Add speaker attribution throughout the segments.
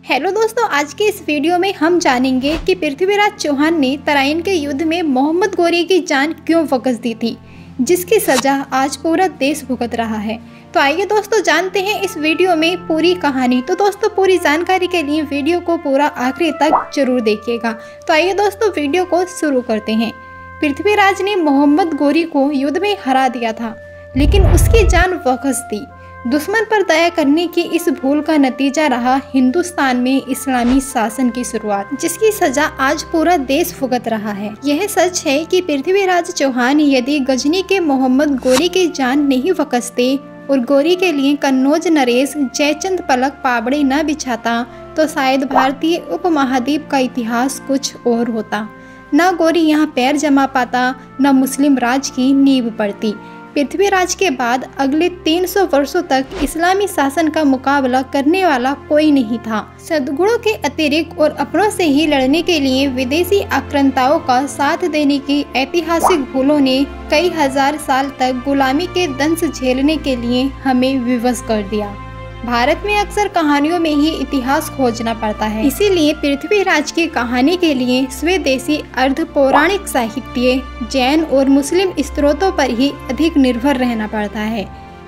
Speaker 1: Hello दोस्तों, आज के इस वीडियो में हम जानेंगे कि पृथ्वीराज चौहान ने तराइन के युद्ध में मोहम्मद गोरी की जान क्यों वकस दी थी, जिसकी सजा आज पूरा देश भुगत रहा है। तो आइए दोस्तों जानते हैं इस वीडियो में पूरी कहानी। तो दोस्तों पूरी जानकारी के लिए वीडियो को पूरा आखिरी तक जरूर देखिएगा। तो आइए दोस्तों वीडियो को शुरू करते हैं। पृथ्वीराज ने मोहम्मद गोरी को युद्ध में हरा दिया था, लेकिन उसकी जान वकस दी। दुश्मन पर दया करने की इस भूल का नतीजा रहा हिंदुस्तान में इस्लामी शासन की शुरुआत, जिसकी सजा आज पूरा देश भुगत रहा है। यह सच है कि पृथ्वीराज चौहान यदि गजनी के मोहम्मद गोरी की जान नहीं वकसते और गोरी के लिए कन्नौज नरेश जयचंद पलक पाबड़े न बिछाता, तो शायद भारतीय उपमहाद्वीप का इतिहास कुछ और होता। न गोरी यहाँ पैर जमा पाता, न मुस्लिम राज की नींव पड़ती। पृथ्वीराज के बाद अगले 300 वर्षों तक इस्लामी शासन का मुकाबला करने वाला कोई नहीं था। सद्गुणों के अतिरिक्त और अपनों से ही लड़ने के लिए विदेशी आक्रांताओं का साथ देने की ऐतिहासिक भूलों ने कई हजार साल तक गुलामी के दंश झेलने के लिए हमें विवश कर दिया। भारत में अक्सर कहानियों में ही इतिहास खोजना पड़ता है, इसीलिए पृथ्वीराज की कहानी के लिए स्वदेशी अर्ध पौराणिक साहित्य, जैन और मुस्लिम स्रोतों पर ही अधिक निर्भर रहना पड़ता है।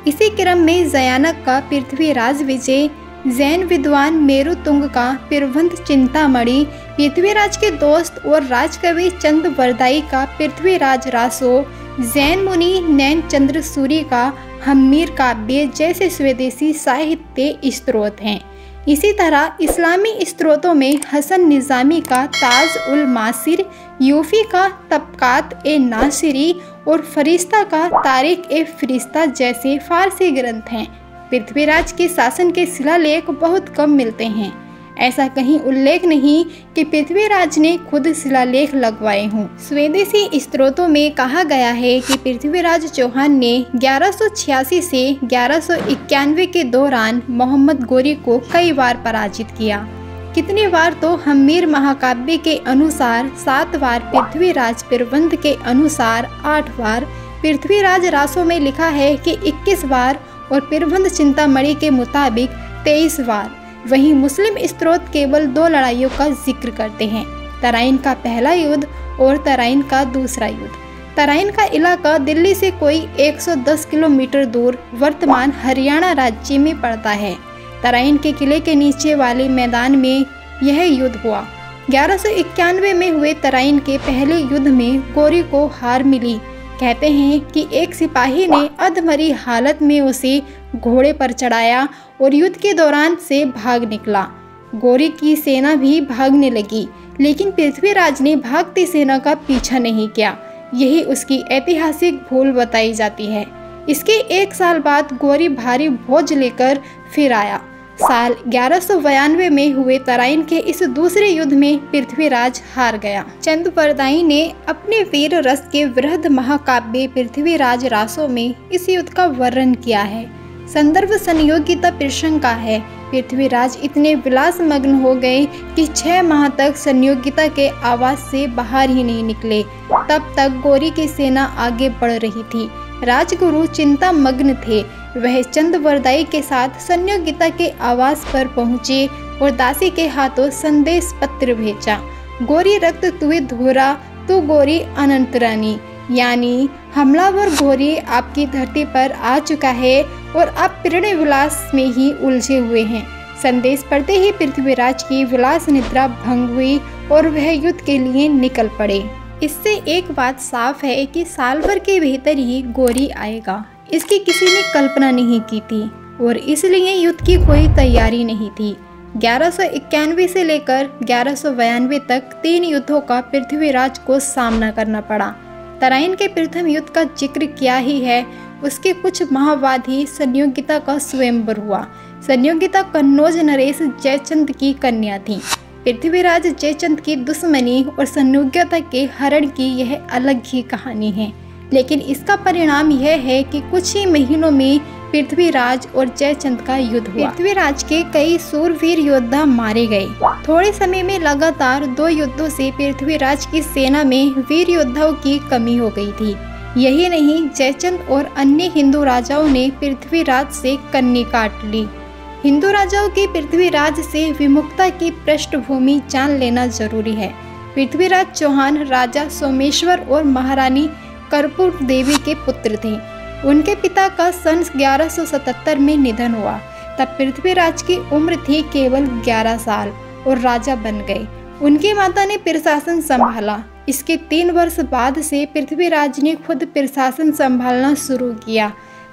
Speaker 1: इसी क्रम में जयानक का पृथ्वीराज विजय, जैन विद्वान मेरुतुंग का पिरवंत चिंतामणि, पृथ्वीराज के दोस्त और राजकवि चंद वरदाई का पृथ्वीराज रासो, जैन मुनि नैन चंद्र सूरी का हम्मीर काव्य जैसे स्वदेशी साहित्य स्रोत हैं। इसी तरह इस्लामी स्रोतों में हसन निज़ामी का ताज उल मासिर, यूफी का तबकात ए नासिरी और फरिश्ता का तारिक ए फरिश्ता जैसे फारसी ग्रंथ हैं। पृथ्वीराज के शासन के शिलालेख बहुत कम मिलते हैं। ऐसा कहीं उल्लेख नहीं कि पृथ्वीराज ने खुद शिलालेख लगवाए हों। स्वदेशी स्रोतों में कहा गया है कि पृथ्वीराज चौहान ने 1186 से 1191 के दौरान मोहम्मद गोरी को कई बार पराजित किया। कितनी बार तो हम्मीर महाकाव्य के अनुसार 7 बार, पृथ्वीराज पिरवंत के अनुसार 8 बार, पृथ्वीराज रासो में लिखा है कि 21 बार और पिरवंत चिंतामणि के मुताबिक 23 बार। वहीं मुस्लिम स्रोत केवल 2 लड़ाइयों का जिक्र करते हैं, तराइन का पहला युद्ध और तराइन का दूसरा युद्ध। तराइन का इलाका दिल्ली से कोई 110 किलोमीटर दूर वर्तमान हरियाणा राज्य में पड़ता है। तराइन के किले के नीचे वाले मैदान में यह युद्ध हुआ। 1191 में हुए तराइन के पहले युद्ध में गोरी को हार मिली। कहते हैं कि एक सिपाही ने अधमरी हालत में उसे घोड़े पर चढ़ाया और युद्ध के दौरान से भाग निकला। गोरी की सेना भी भागने लगी, लेकिन पृथ्वीराज ने भागती सेना का पीछा नहीं किया। यही उसकी ऐतिहासिक भूल बताई जाती है। इसके 1 साल बाद गोरी भारी भोज लेकर फिर आया। साल 1192 में हुए तराइन के इस दूसरे युद्ध में पृथ्वीराज हार गया। चंद वरदाई ने अपने वीर रस के वृहद महाकाव्य पृथ्वीराज रासो में इस युद्ध का वर्णन किया है। संदर्भ संयोगिता प्रसंग का है। पृथ्वीराज इतने विलास मग्न हो गए कि 6 माह तक संयोगिता के आवाज से बाहर ही नहीं निकले। तब तक गोरी की सेना आगे बढ़ रही थी। राजगुरु चिंता मग्न थे। वह चंद वरदाई के साथ संयोगिता के आवास पर पहुँचे और दासी के हाथों संदेश पत्र भेजा। गोरी रक्त तुए धोरा तू गोरी अनंतरानी, यानी हमलावर गोरी आपकी धरती पर आ चुका है और आप प्रणय विलास में ही उलझे हुए हैं। संदेश पढ़ते ही पृथ्वीराज की विलास निद्रा भंग हुई और वह युद्ध के लिए निकल पड़े। इससे एक बात साफ है कि साल भर के भीतर ही गोरी आएगा। इसकी किसी ने कल्पना नहीं की थी और इसलिए युद्ध की कोई तैयारी नहीं थी। 1191 से लेकर 1192 तक 3 युद्धों का पृथ्वीराज को सामना करना पड़ा। तराइन के प्रथम युद्ध का जिक्र किया ही है। उसके कुछ माह बाद ही संयोगिता का स्वयंवर हुआ। संयोगिता कन्नौज नरेश जयचंद की कन्या थी। पृथ्वीराज जयचंद की दुश्मनी और संयोगिता के हरण की यह अलग ही कहानी है, लेकिन इसका परिणाम यह है कि कुछ ही महीनों में पृथ्वीराज और जयचंद का युद्ध हुआ। पृथ्वीराज के कई सूरवीर योद्धा मारे गए। थोड़े समय में लगातार 2 युद्धों से पृथ्वीराज की सेना में वीर योद्धाओं की कमी हो गई थी। यही नहीं, जयचंद और अन्य हिंदू राजाओं ने पृथ्वीराज से कन्नी काट ली। हिंदू राजाओं की पृथ्वीराज से विमुखता की पृष्ठभूमि जान लेना जरूरी है। पृथ्वीराज चौहान राजा सोमेश्वर और महारानी कर्पूर देवी के पुत्र थे। उनके पिता का सन 1177 में निधन हुआ। तब पृथ्वीराज की उम्र थी केवल 11 साल और राजा बन गए। उनकी माता ने प्रशासन संभाला। इसके 3 वर्ष बाद से पृथ्वीराज ने खुद प्रशासन संभालना शुरू किया।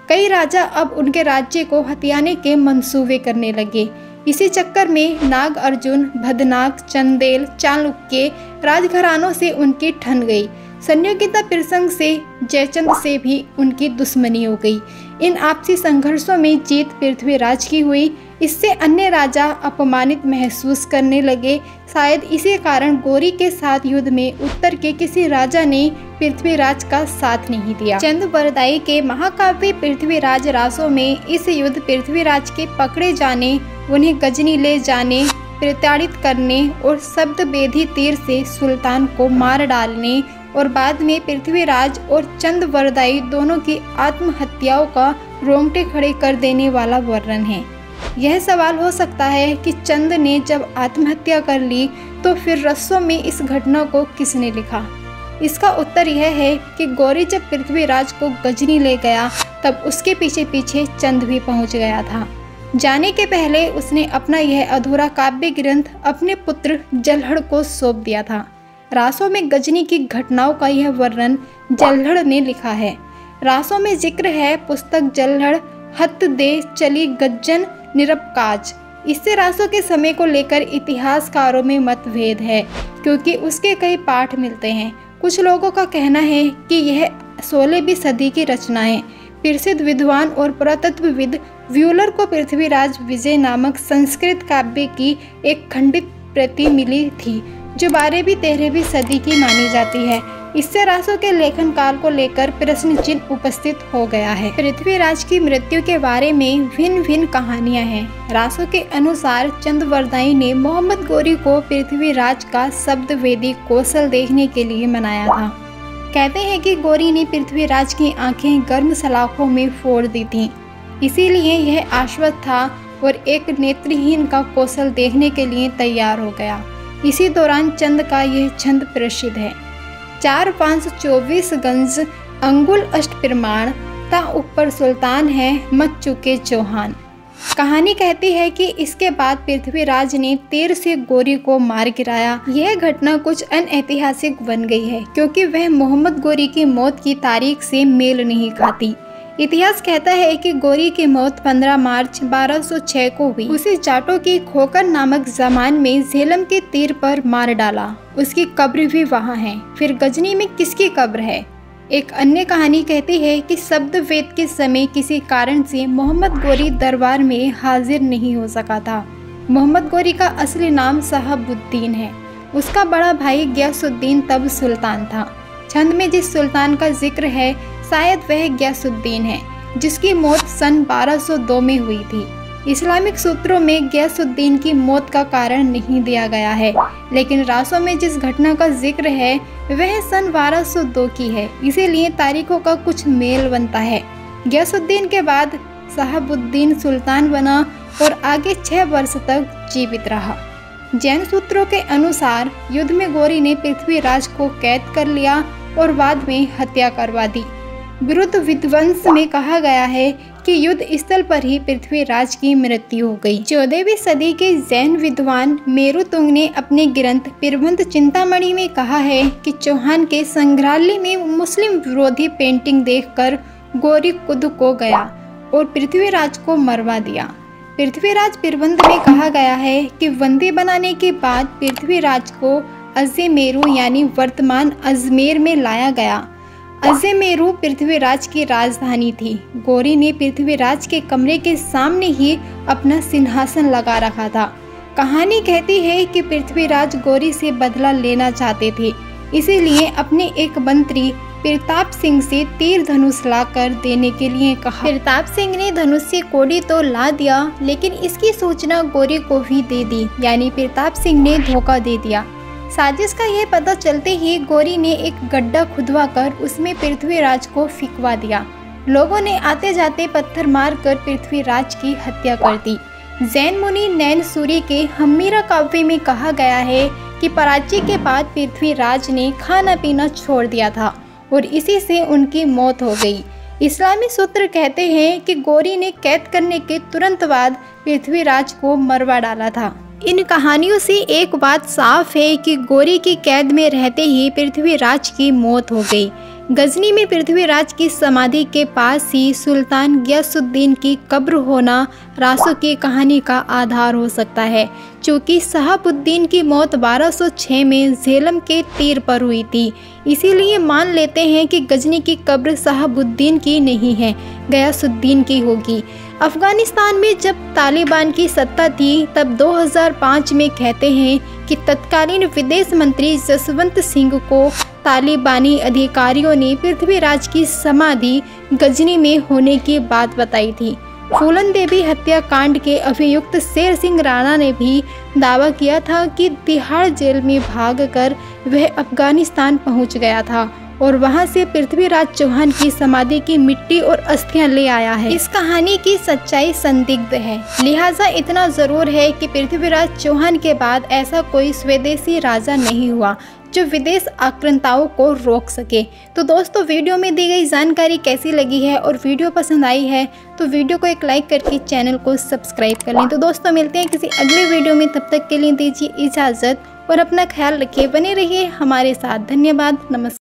Speaker 1: कई राजा अब उनके राज्य को हथियाने के मंसूबे करने लगे। इसी चक्कर में नाग अर्जुन, भदनाग, चंदेल, चालुक्य राजघरानों से उनकी ठन गई। संयोगिता प्रसंग से जयचंद से भी उनकी दुश्मनी हो गई। इन आपसी संघर्षों में जीत पृथ्वीराज की हुई। इससे अन्य राजा अपमानित महसूस करने लगे। शायद इसी कारण गौरी के साथ युद्ध में उत्तर के किसी राजा ने पृथ्वीराज का साथ नहीं दिया। चंद्रवरदाई के महाकाव्य पृथ्वीराज रासों में इस युद्ध पृथ्वीराज के पकड़े जाने, उन्हें गजनी ले जाने, प्रताड़ित करने और शब्द बेधी तीर से सुल्तान को मार डालने और बाद में पृथ्वीराज और चंद्रवरदाई दोनों की आत्महत्याओं का रोंगटे खड़े कर देने वाला वर्णन है। यह सवाल हो सकता है कि चंद ने जब आत्महत्या कर ली तो फिर रस्सों में इस घटना को किसने लिखा? इसका उत्तर यह है कि गौरी जब पृथ्वीराज को गजनी ले गया तब उसके पीछे पीछे चंद भी पहुंच गया था। जाने के पहले उसने अपना यह अधूरा काव्य ग्रंथ अपने पुत्र जल्हड़ को सौंप दिया था। रासों में गजनी की घटनाओं का यह वर्णन जल्हड़ ने लिखा है। रासों में जिक्र है पुस्तक जल्हड़ हत दे चली गज्जन निरपकाज। इससे रासों के समय को लेकर इतिहासकारों में मतभेद है, क्योंकि उसके कई पाठ मिलते हैं। कुछ लोगों का कहना है कि यह 16वीं सदी की रचना है। प्रसिद्ध विद्वान और पुरातत्वविद व्यूलर को पृथ्वीराज विजय नामक संस्कृत काव्य की एक खंडित प्रति मिली थी, जो 12वीं 13वीं सदी की मानी जाती है। इससे रासों के लेखन काल को लेकर प्रश्न चिन्ह उपस्थित हो गया है। पृथ्वीराज की मृत्यु के बारे में भिन्न भिन्न कहानियां हैं। रासों के अनुसार चंद्रवरदाई ने मोहम्मद गोरी को पृथ्वीराज का शब्द वेदी कौशल देखने के लिए मनाया था। कहते हैं कि गोरी ने पृथ्वीराज की आंखें गर्म सलाखों में फोड़ दी थीं, इसीलिए यह आश्वस्त था और एक नेत्रहीन का कौशल देखने के लिए तैयार हो गया। इसी दौरान चंद का यह छंद प्रसिद्ध है। 4-5-24 गंज अंगुल अष्ट प्रमाण ता ऊपर सुल्तान है मच चुके चौहान। कहानी कहती है कि इसके बाद पृथ्वीराज ने तीर से गोरी को मार गिराया। यह घटना कुछ अनऐतिहासिक बन गई है, क्योंकि वह मोहम्मद गोरी की मौत की तारीख से मेल नहीं खाती। इतिहास कहता है कि गोरी की मौत 15 मार्च 1206 को हुई। उसे जाटों की खोकर नामक जमान में झेलम के तीर पर मार डाला। उसकी कब्र भी वहाँ है। फिर गजनी में किसकी कब्र है? एक अन्य कहानी कहती है कि शब्द वेद के समय किसी कारण से मोहम्मद गोरी दरबार में हाजिर नहीं हो सका था। मोहम्मद गोरी का असली नाम शहाबुद्दीन है। उसका बड़ा भाई गयासुद्दीन तब सुल्तान था। छंद में जिस सुल्तान का जिक्र है शायद वह गयासुद्दीन है, जिसकी मौत सन 1202 में हुई थी। इस्लामिक सूत्रों में गयासुद्दीन की मौत का कारण नहीं दिया गया है, लेकिन रासों में जिस घटना का जिक्र है वह सन 1202 की है, इसीलिए तारीखों का कुछ मेल बनता है। गयासुद्दीन के बाद शहाबुद्दीन सुल्तान बना और आगे 6 वर्ष तक जीवित रहा। जैन सूत्रों के अनुसार युद्ध में गोरी ने पृथ्वीराज को कैद कर लिया और बाद में हत्या करवा दी। विरुद्ध विध्वंस में कहा गया है कि युद्ध स्थल पर ही पृथ्वीराज की मृत्यु हो गई। 14वीं सदी के जैन विद्वान मेरुतुंग ने अपने ग्रंथ प्रबंध चिंतामणि में कहा है कि चौहान के संग्रहालय में मुस्लिम विरोधी पेंटिंग देखकर गोरी खुद को गया और पृथ्वीराज को मरवा दिया। पृथ्वीराज प्रबंध में कहा गया है कि बंदी बनाने के बाद पृथ्वीराज को अजमेरू यानी वर्तमान अजमेर में लाया गया। अजमेरू पृथ्वीराज की राजधानी थी। गोरी ने पृथ्वीराज के कमरे के सामने ही अपना सिंहासन लगा रखा था। कहानी कहती है कि पृथ्वीराज गोरी से बदला लेना चाहते थे, इसीलिए अपने एक मंत्री प्रताप सिंह से तीर धनुष ला कर देने के लिए कहा। प्रताप सिंह ने धनुष से कोड़ी तो ला दिया, लेकिन इसकी सूचना गोरी को भी दे दी, यानी प्रताप सिंह ने धोखा दे दिया। साजिश का यह पता चलते ही गोरी ने एक गड्ढा खुदवा कर उसमें पृथ्वीराज को फिकवा दिया। लोगों ने आते जाते पत्थर मारकर पृथ्वीराज की हत्या कर दी। जैन मुनि नैन सूरी के हम्मीरा काव्य में कहा गया है कि पराजय के बाद पृथ्वीराज ने खाना पीना छोड़ दिया था और इसी से उनकी मौत हो गई। इस्लामी सूत्र कहते हैं कि गौरी ने कैद करने के तुरंत बाद पृथ्वीराज को मरवा डाला था। इन कहानियों से एक बात साफ है कि गौरी की कैद में रहते ही पृथ्वीराज की मौत हो गई। गजनी में पृथ्वीराज की समाधि के पास ही सुल्तान गियासुद्दीन की कब्र होना रासों की कहानी का आधार हो सकता है, चूँकि शहाबुद्दीन की मौत 1206 में झेलम के तीर पर हुई थी। इसीलिए मान लेते हैं कि गजनी की कब्र शहाबुद्दीन की नहीं है, गियासुद्दीन की होगी। अफगानिस्तान में जब तालिबान की सत्ता थी तब 2005 में कहते हैं कि तत्कालीन विदेश मंत्री जसवंत सिंह को तालिबानी अधिकारियों ने पृथ्वीराज की समाधि गजनी में होने की बात बताई थी। फूलन देवी हत्याकांड के अभियुक्त शेर सिंह राणा ने भी दावा किया था कि तिहाड़ जेल में भागकर वह अफगानिस्तान पहुंच गया था और वहां से पृथ्वीराज चौहान की समाधि की मिट्टी और अस्थियां ले आया है। इस कहानी की सच्चाई संदिग्ध है, लिहाजा इतना जरूर है कि पृथ्वीराज चौहान के बाद ऐसा कोई स्वदेशी राजा नहीं हुआ जो विदेश आक्रांताओं को रोक सके। तो दोस्तों, वीडियो में दी गई जानकारी कैसी लगी है और वीडियो पसंद आई है तो वीडियो को एक लाइक करके चैनल को सब्सक्राइब कर लें। तो दोस्तों, मिलते हैं किसी अगले वीडियो में, तब तक के लिए दीजिए इजाज़त और अपना ख्याल रखिए। बने रहिए हमारे साथ। धन्यवाद। नमस्कार।